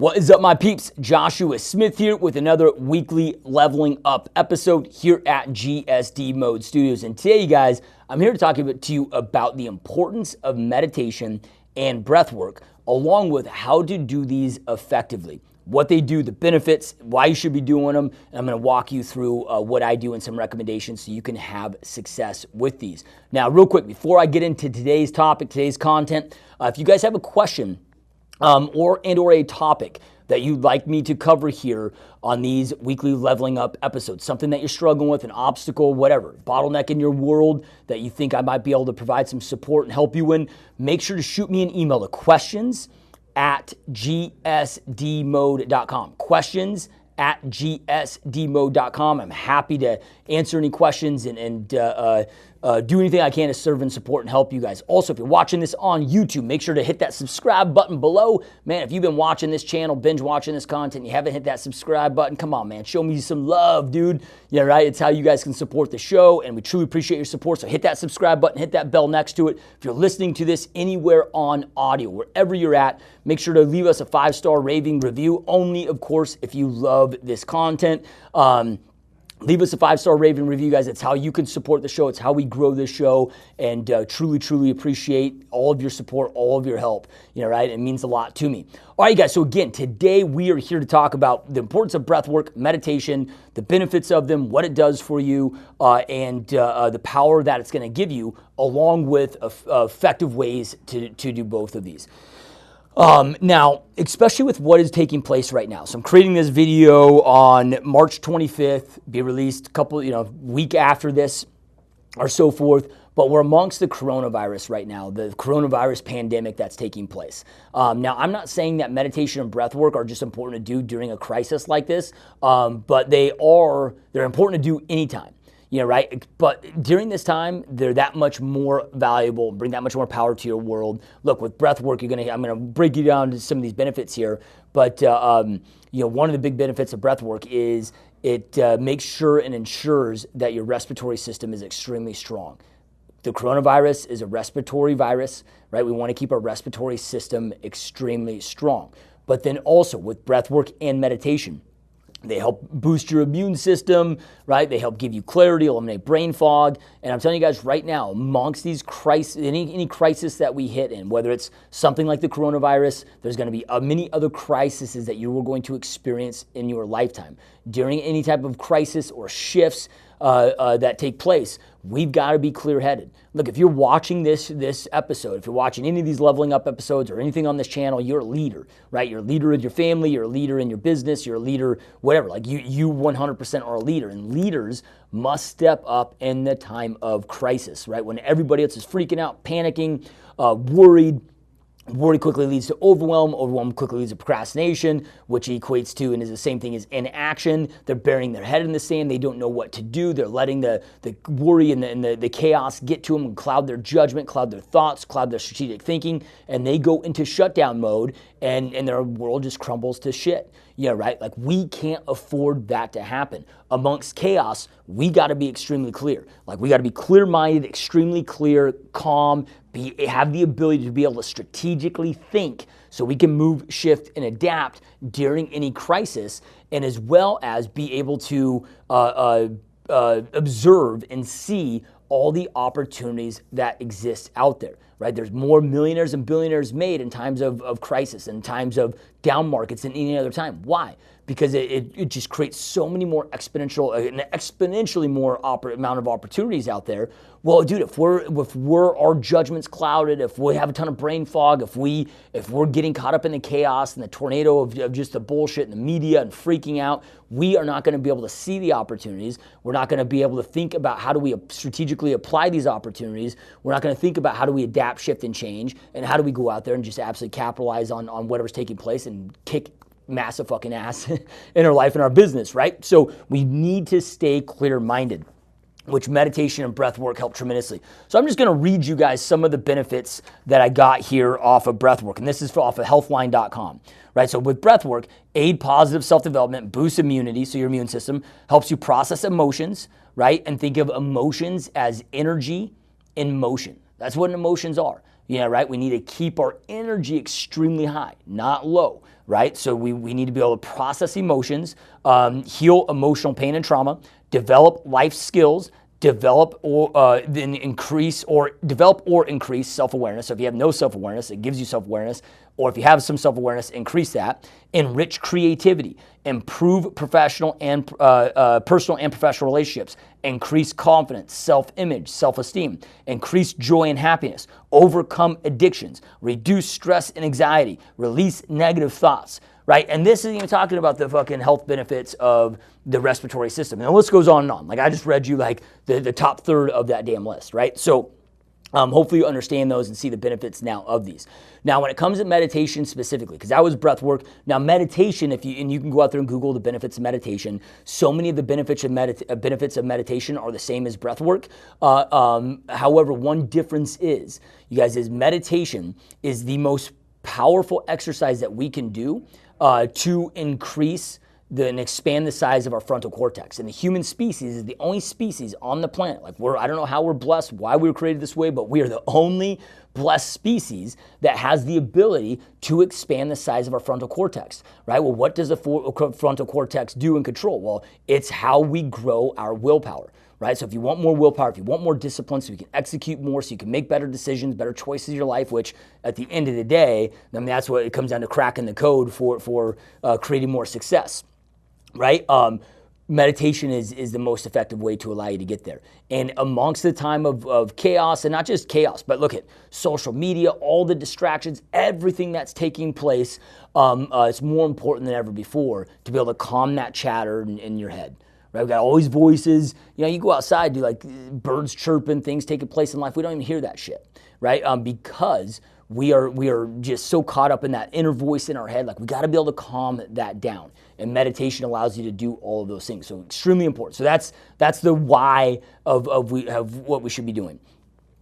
What is up, my peeps? Joshua Smith here with another weekly Leveling Up episode here at GSD Mode Studios. And today, you guys, I'm here to talk to you about the importance of meditation and breath work, along with how to do these effectively, what they do, the benefits, why you should be doing them, and I'm going to walk you through what I do and some recommendations so you can have success with these. Now, real quick, before I get into today's topic, today's content, if you guys have a question or a topic that you'd like me to cover here on these weekly Leveling Up episodes, something that you're struggling with, an obstacle, whatever, bottleneck in your world that you think I might be able to provide some support and help you in, make sure to shoot me an email to questions@gsdmode.com. Questions@gsdmode.com. I'm happy to answer any questions and do anything I can to serve and support and help you guys. Also, if you're watching this on YouTube, make sure to hit that subscribe button below. Man, if you've been watching this channel, binge watching this content, and you haven't hit that subscribe button, come on, man. Show me some love, dude. Yeah, right? It's how you guys can support the show, and we truly appreciate your support. So hit that subscribe button, hit that bell next to it. If you're listening to this anywhere on audio, wherever you're at, make sure to leave us a 5-star raving review. Only, of course, if you love this content. Leave us a 5-star rating review, guys. It's how you can support the show. It's how we grow this show, and truly appreciate all of your support, all of your help. You know, right? It means a lot to me. All right, guys. So again, today we are here to talk about the importance of breath work, meditation, the benefits of them, what it does for you, and the power that it's going to give you, along with effective ways to do both of these. Now, especially with what is taking place right now. So I'm creating this video on March 25th, be released week after this or so forth. But we're amongst the coronavirus right now, the coronavirus pandemic that's taking place. Now, I'm not saying that meditation and breath work are just important to do during a crisis like this, but they're important to do anytime. You know, right? But during this time, they're that much more valuable, bring that much more power to your world. Look, with breath work, I'm gonna break you down to some of these benefits here. But one of the big benefits of breath work is it makes sure and ensures that your respiratory system is extremely strong. The coronavirus is a respiratory virus, right? We want to keep our respiratory system extremely strong. But then also with breath work and meditation, they help boost your immune system, right? They help give you clarity, eliminate brain fog. And I'm telling you guys right now, amongst these crises, any crisis that we hit in, whether it's something like the coronavirus, there's going to be many other crises that you are going to experience in your lifetime. During any type of crisis or shifts that take place, we've got to be clear-headed. Look, if you're watching this episode, if you're watching any of these Leveling Up episodes or anything on this channel, you're a leader, right? You're a leader of your family, you're a leader in your business, you're a leader, whatever. Like you 100% are a leader, and leaders must step up in the time of crisis, right? When everybody else is freaking out, panicking, worried. Worry quickly leads to overwhelm. Overwhelm quickly leads to procrastination, which equates to and is the same thing as inaction. They're burying their head in the sand. They don't know what to do. They're letting the worry and the chaos get to them and cloud their judgment, cloud their thoughts, cloud their strategic thinking, and they go into shutdown mode, and their world just crumbles to shit. Yeah, right? Like, we can't afford that to happen. Amongst chaos, we got to be extremely clear. Like, we got to be clear-minded, extremely clear, calm, have the ability to be able to strategically think so we can move, shift, and adapt during any crisis, and as well as be able to observe and see all the opportunities that exist out there, right? There's more millionaires and billionaires made in times of crisis and times of down markets than any other time. Why? Because it just creates so many more exponentially more amount of opportunities out there. Well, dude, if our judgment's clouded, if we have a ton of brain fog, if we're getting caught up in the chaos and the tornado of just the bullshit and the media and freaking out, we are not going to be able to see the opportunities. We're not going to be able to think about how do we strategically apply these opportunities. We're not going to think about how do we adapt, shift, and change, and how do we go out there and just absolutely capitalize on whatever's taking place and kick massive fucking ass in our life and our business, right? So we need to stay clear-minded, which meditation and breath work help tremendously. So I'm just going to read you guys some of the benefits that I got here off of breath work, and this is off of healthline.com, right? So with breath work, aid positive self-development, boosts immunity, so your immune system, helps you process emotions, right? And think of emotions as energy in motion. That's what emotions are. right? We need to keep our energy extremely high, not low, right? So we need to be able to process emotions, heal emotional pain and trauma, develop life skills, develop or increase self-awareness. So if you have no self-awareness, it gives you self-awareness. Or if you have some self-awareness, increase that. Enrich creativity, improve professional and personal and professional relationships, increase confidence, self-image, self-esteem, increase joy and happiness, overcome addictions, reduce stress and anxiety, release negative thoughts, right? And this isn't even talking about the fucking health benefits of the respiratory system. And the list goes on and on. Like I just read you like the top third of that damn list, right? So hopefully you understand those and see the benefits now of these. Now, when it comes to meditation specifically, because that was breath work. Now, meditation, you can go out there and Google the benefits of meditation. So many of the benefits of meditation are the same as breath work. However, one difference is, you guys, is meditation is the most powerful exercise that we can do to increase and expand the size of our frontal cortex. And the human species is the only species on the planet. Like I don't know how we're blessed, why we were created this way, but we are the only blessed species that has the ability to expand the size of our frontal cortex, right? Well, what does the frontal cortex do and control? Well, it's how we grow our willpower, right? So if you want more willpower, if you want more discipline so you can execute more, so you can make better decisions, better choices in your life, which at the end of the day, I mean, that's what it comes down to, cracking the code for creating more success. Right? Meditation is the most effective way to allow you to get there. And amongst the time of chaos, and not just chaos, but look at social media, all the distractions, everything that's taking place, it's more important than ever before to be able to calm that chatter in your head. Right? We've got all these voices. You go outside, do like birds chirping, things taking place in life. We don't even hear that shit, right? Because we are just so caught up in that inner voice in our head. Like we got to be able to calm that down. And meditation allows you to do all of those things. So extremely important. So that's the why of what we should be doing.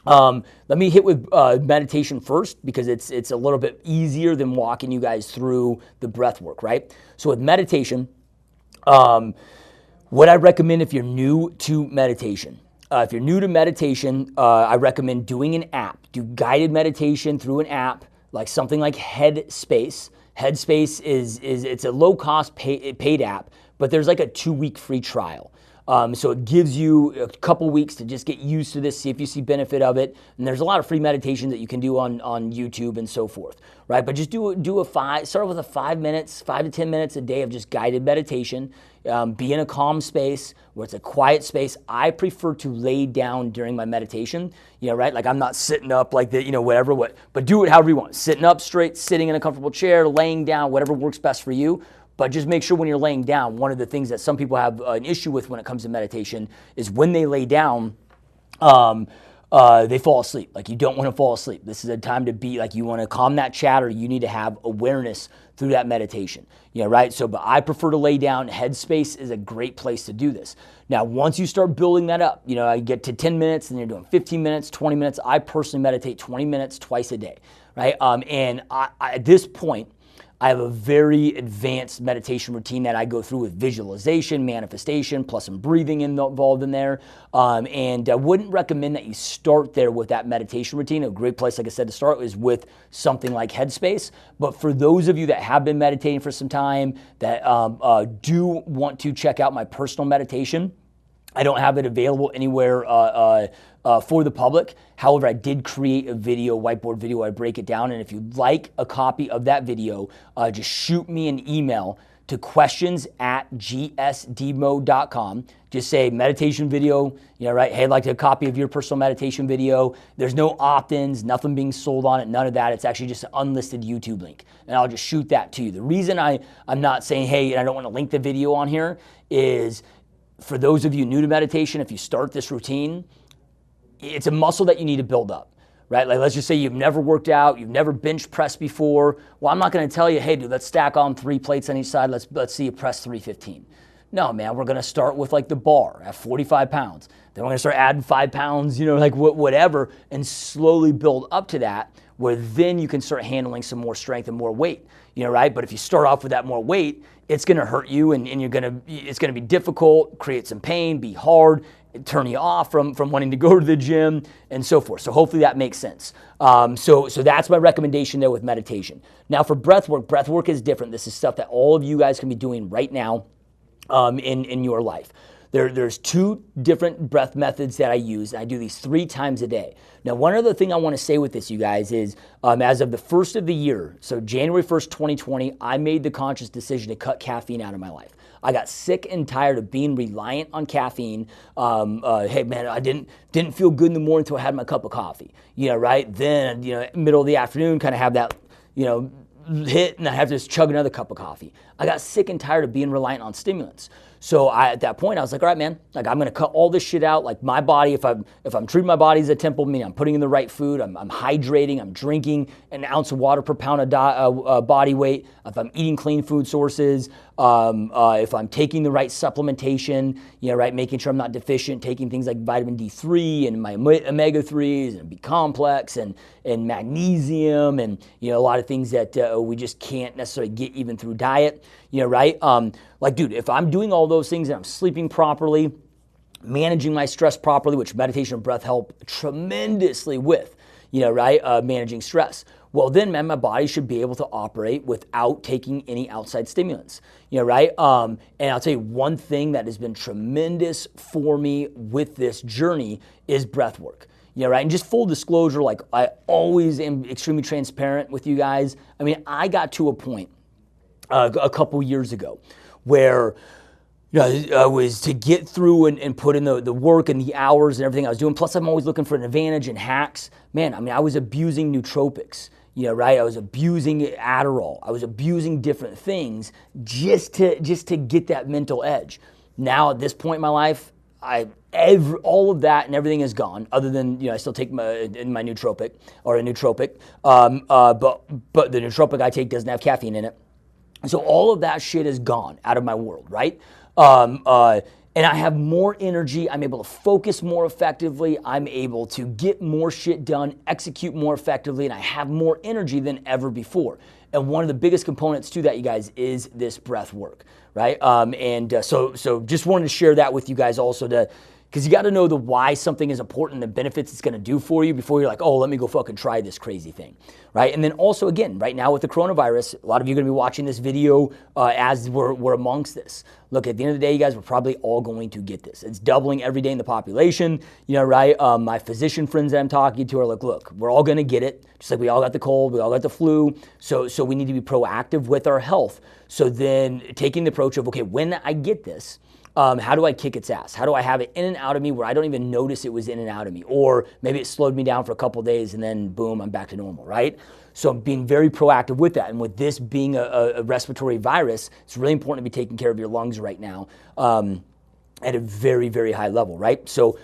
Let me hit with meditation first, because it's a little bit easier than walking you guys through the breath work, right? So with meditation, what I recommend if you're new to meditation, I recommend doing an app. Do guided meditation through an app, like something like Headspace. Headspace it's a low-cost paid app, but there's like a 2-week free trial. So it gives you a couple weeks to just get used to this, see if you see benefit of it. And there's a lot of free meditation that you can do on YouTube and so forth, right? But just start with 5 to 10 minutes a day of just guided meditation. Be in a calm space where it's a quiet space. I prefer to lay down during my meditation, right? Like I'm not sitting up like that, but do it however you want. Sitting up straight, sitting in a comfortable chair, laying down, whatever works best for you. But just make sure when you're laying down, one of the things that some people have an issue with when it comes to meditation is when they lay down, they fall asleep. Like you don't want to fall asleep. This is a time to be like, you want to calm that chatter. You need to have awareness through that meditation, right? So, but I prefer to lay down. Headspace is a great place to do this. Now, once you start building that up, I get to 10 minutes and you're doing 15 minutes, 20 minutes. I personally meditate 20 minutes twice a day, right? And at this point, I have a very advanced meditation routine that I go through with visualization, manifestation, plus some breathing involved in there. And I wouldn't recommend that you start there with that meditation routine. A great place, like I said, to start is with something like Headspace. But for those of you that have been meditating for some time, that do want to check out my personal meditation, I don't have it available anywhere for the public. However, I did create a whiteboard video. I break it down. And if you'd like a copy of that video, just shoot me an email to questions@gsdmo.com. Just say meditation video, right? Hey, I'd like a copy of your personal meditation video. There's no opt-ins, nothing being sold on it, none of that. It's actually just an unlisted YouTube link. And I'll just shoot that to you. The reason I'm not saying, hey, and I don't want to link the video on here is, for those of you new to meditation, if you start this routine, it's a muscle that you need to build up, right? Like let's just say you've never worked out, you've never bench pressed before. Well, I'm not going to tell you, hey, dude, let's stack on 3 plates on each side. Let's see you press 315. No, man, we're going to start with like the bar at 45 pounds. Then we're going to start adding 5 pounds, like whatever, and slowly build up to that, where then you can start handling some more strength and more weight, right? But if you start off with that more weight, it's going to hurt you, and it's going to be difficult, create some pain, be hard. turn you off from wanting to go to the gym and so forth. So hopefully that makes sense. So that's my recommendation there with meditation. Now for breath work is different. This is stuff that all of you guys can be doing right now in your life. There's 2 different breath methods that I use, and I do these 3 times a day. Now, one other thing I want to say with this, you guys, is as of the first of the year, so January 1st, 2020, I made the conscious decision to cut caffeine out of my life. I got sick and tired of being reliant on caffeine. Hey, man, I didn't feel good in the morning until I had my cup of coffee. Right? Then, middle of the afternoon, kind of have that, hit, and I have to just chug another cup of coffee. I got sick and tired of being reliant on stimulants. So at that point, I was like, all right, man, like I'm going to cut all this shit out. Like my body, if I'm treating my body as a temple, meaning I'm putting in the right food, I'm hydrating, I'm drinking an ounce of water per pound of body weight, if I'm eating clean food sources, if I'm taking the right supplementation, right, making sure I'm not deficient, taking things like vitamin D3 and my omega-3s and B complex and magnesium and, a lot of things that we just can't necessarily get even through diet, right? Like, dude, if I'm doing all those things and I'm sleeping properly, managing my stress properly, which meditation and breath help tremendously with, right, managing stress. Well, then, man, my body should be able to operate without taking any outside stimulants, right? And I'll tell you one thing that has been tremendous for me with this journey is breath work. Right? And just full disclosure, like I always am extremely transparent with you guys. I mean, I got to a point a couple years ago where I was to get through and put in the work and the hours and everything I was doing. Plus, I'm always looking for an advantage and hacks. Man, I mean, I was abusing nootropics, right? I was abusing Adderall. I was abusing different things just to get that mental edge. Now, at this point in my life, all of that and everything is gone, other than I still take my nootropic or a nootropic, but the nootropic I take doesn't have caffeine in it. So all of that shit is gone out of my world, right? And I have more energy. I'm able to focus more effectively. I'm able to get more shit done, execute more effectively, and I have more energy than ever before. And one of the biggest components to that, you guys, is this breath work, right? So just wanted to share that with you guys also because you got to know the why something is important, the benefits it's going to do for you before you're like, oh, let me go fucking try this crazy thing, right? And then also, again, right now with the coronavirus, a lot of you are going to be watching this video as we're amongst this. Look, at the end of the day, you guys, we're probably all going to get this. It's doubling every day in the population, right? My physician friends that I'm talking to are like, look, we're all going to get it. Just like we all got the cold, we all got the flu. So we need to be proactive with our health. So then taking the approach of, okay, when I get this, how do I kick its ass? How do I have it in and out of me where I don't even notice it was in and out of me? Or maybe it slowed me down for a couple of days and then boom, I'm back to normal, right? So I'm being very proactive with that. And with this being a respiratory virus, it's really important to be taking care of your lungs right now at a very, very high level, right? So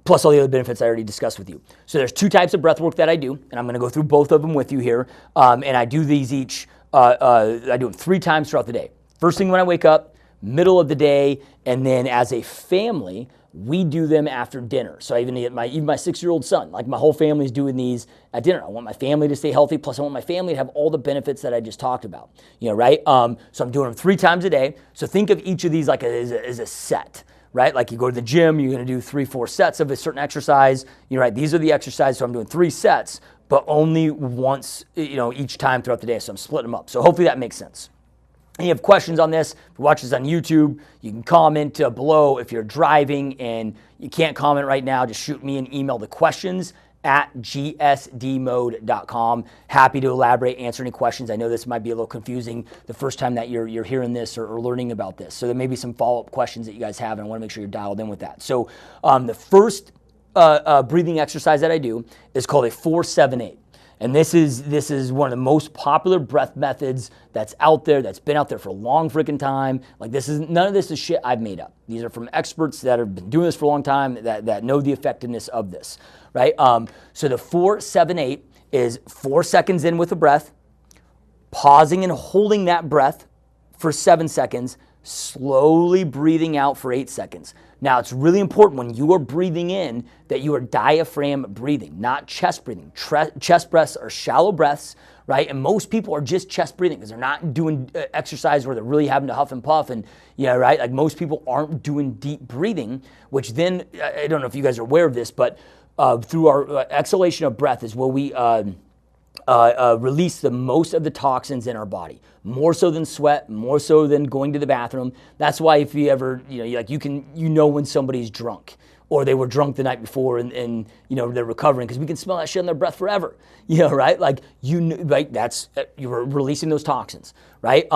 plus all the other benefits I already discussed with you. So there's 2 types of breath work that I do, and I'm going to go through both of them with you here. And I do these each, I do them 3 times throughout the day. First thing when I wake up, middle of the day, and then as a family, we do them after dinner. So even my 6-year-old son, like my whole family is doing these at dinner. I want my family to stay healthy, plus I want my family to have all the benefits that I just talked about, right? So I'm doing them 3 times a day. So think of each of these like as a set, right? Like you go to the gym, you're going to do 3-4 sets of a certain exercise, right? These are the exercises, so I'm doing 3 sets, but only once, each time throughout the day. So I'm splitting them up. So hopefully that makes sense. And you have questions on this, if you watch this on YouTube, you can comment below. If you're driving and you can't comment right now, just shoot me an email to questions@gsdmode.com. Happy to elaborate, answer any questions. I know this might be a little confusing the first time that you're hearing this or learning about this. So there may be some follow-up questions that you guys have, and I want to make sure you're dialed in with that. So the first breathing exercise that I do is called a 4-7-8. And this is one of the most popular breath methods that's out there, that's been out there for a long freaking time. Like none of this is shit I've made up. These are from experts that have been doing this for a long time that know the effectiveness of this, right? So the 4-7-8 is 4 seconds in with a breath, pausing and holding that breath for 7 seconds, slowly breathing out for 8 seconds. Now, it's really important when you are breathing in that you are diaphragm breathing, not chest breathing. Chest breaths are shallow breaths, right? And most people are just chest breathing because they're not doing exercise where they're really having to huff and puff and, right? Like most people aren't doing deep breathing, which then, I don't know if you guys are aware of this, but through our exhalation of breath is where we release the most of the toxins in our body, more so than sweat, more so than going to the bathroom. That's why if you ever, you know when somebody's drunk or they were drunk the night before and they're recovering because we can smell that shit in their breath forever, right? Like, right? That's, you're releasing those toxins, right?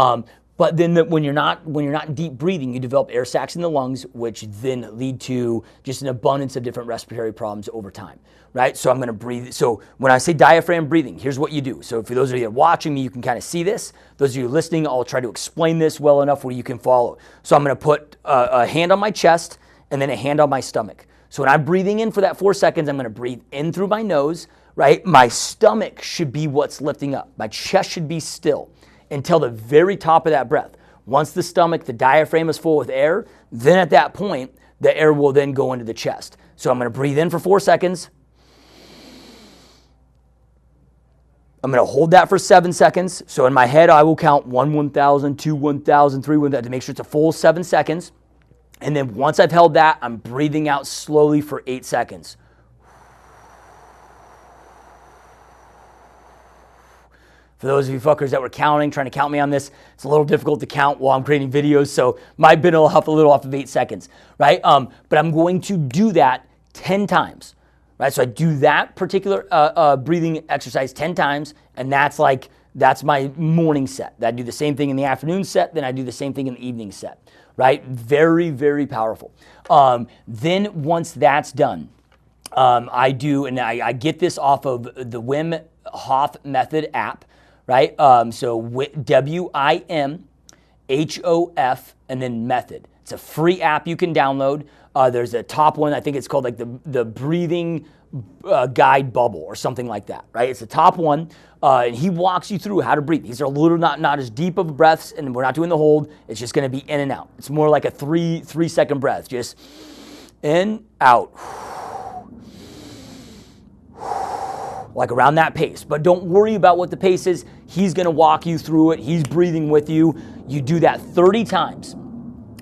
But then when you're not deep breathing, you develop air sacs in the lungs, which then lead to just an abundance of different respiratory problems over time, right? So I'm going to breathe. So when I say diaphragm breathing, here's what you do. So for those of you that are watching me, you can kind of see this. Those of you listening, I'll try to explain this well enough where you can follow. So I'm going to put a hand on my chest and then a hand on my stomach. So when I'm breathing in for that 4 seconds, I'm going to breathe in through my nose, right? My stomach should be what's lifting up. My chest should be still until the very top of that breath. Once the stomach, the diaphragm is full with air, then at that point, the air will then go into the chest. So I'm going to breathe in for 4 seconds. I'm going to hold that for 7 seconds. So in my head, I will count 1, 1,000, 2, 1,000, 3, 1,000 to make sure it's a full 7 seconds. And then once I've held that, I'm breathing out slowly for 8 seconds. For those of you fuckers that were trying to count me on this, it's a little difficult to count while I'm creating videos, so my bin will help a little off of 8 seconds, right? But I'm going to do that 10 times, right? So I do that particular breathing exercise 10 times, and that's my morning set. I do the same thing in the afternoon set, then I do the same thing in the evening set, right? Very, very powerful. Then once that's done, I get this off of the Wim Hof Method app, right? So WIMHOF and then method. It's a free app you can download. There's a top one, I think it's called like the breathing guide bubble or something like that, right? It's the top one, and he walks you through how to breathe. These are a little not as deep of breaths, and we're not doing the hold. It's just going to be in and out. It's more like a 3 second breath, just in, out. Like around that pace. But don't worry about what the pace is. He's going to walk you through it. He's breathing with you. You do that 30 times.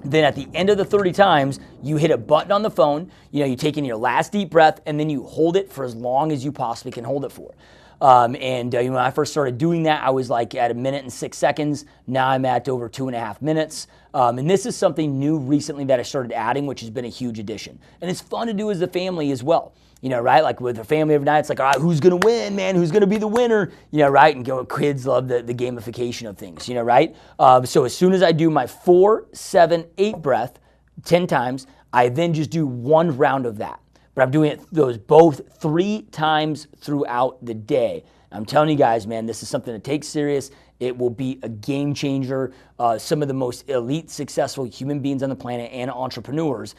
Then at the end of the 30 times, you hit a button on the phone. You take in your last deep breath, and then you hold it for as long as you possibly can hold it for. When I first started doing that, I was like at 1 minute and 6 seconds. Now I'm at over 2.5 minutes. And this is something new recently that I started adding, which has been a huge addition. And it's fun to do as a family as well. Right? Like with the family every night, it's like, all right, who's going to win, man? Who's going to be the winner? Right? And kids love the gamification of things, right? So as soon as I do my 4, 7, 8 breath 10 times, I then just do one round of that. But I'm doing those both 3 times throughout the day. I'm telling you guys, man, this is something to take serious. It will be a game changer. Some of the most elite, successful human beings on the planet and entrepreneurs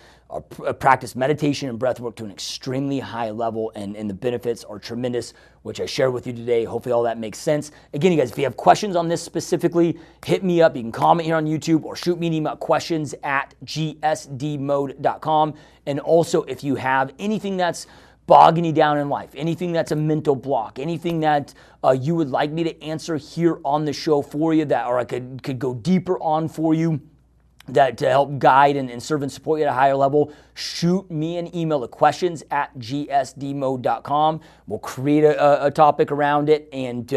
practice meditation and breath work to an extremely high level, and the benefits are tremendous, which I shared with you today. Hopefully all that makes sense. Again, you guys, if you have questions on this specifically, hit me up. You can comment here on YouTube or shoot me an email, questions@gsdmode.com. And also, if you have anything that's bogging you down in life, anything that's a mental block, anything that you would like me to answer here on the show for you, or I could go deeper on for you, that to help guide and serve and support you at a higher level, shoot me an email to questions@gsdmode.com. We'll create a topic around it, and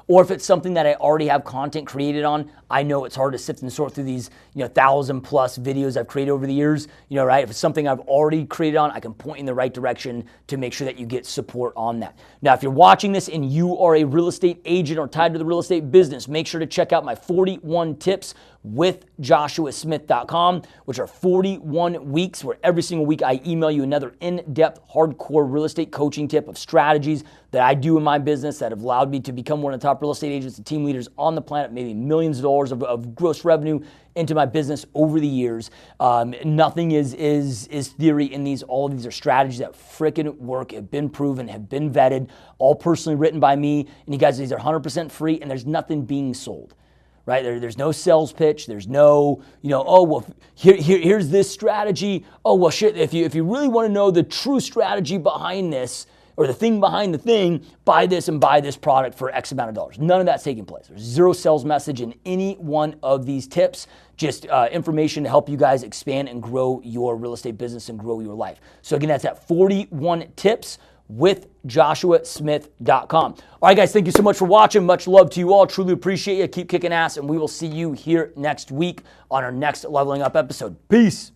or if it's something that I already have content created on, I know it's hard to sift and sort through these 1,000+ videos I've created over the years. Right? If it's something I've already created on, I can point you in the right direction to make sure that you get support on that. Now, if you're watching this and you are a real estate agent or tied to the real estate business, make sure to check out my 41 tips with joshuasmith.com, which are 41 weeks where every single week I email you another in-depth, hardcore real estate coaching tip of strategies that I do in my business that have allowed me to become one of the top real estate agents and team leaders on the planet, maybe millions of dollars of gross revenue into my business over the years. Nothing is theory in these. All of these are strategies that frickin' work, have been proven, have been vetted, all personally written by me. And you guys, these are 100% free, and there's nothing being sold. Right? There's no sales pitch. There's no, oh, well, here's this strategy. Oh, well, shit, if you really want to know the true strategy behind this, or the thing behind the thing, buy this and buy this product for X amount of dollars. None of that's taking place. There's zero sales message in any one of these tips, just information to help you guys expand and grow your real estate business and grow your life. So again, that's at 41 tips with joshuasmith.com. All right, guys, thank you so much for watching. Much love to you all. Truly appreciate you. Keep kicking ass, and we will see you here next week on our next Leveling Up episode. Peace.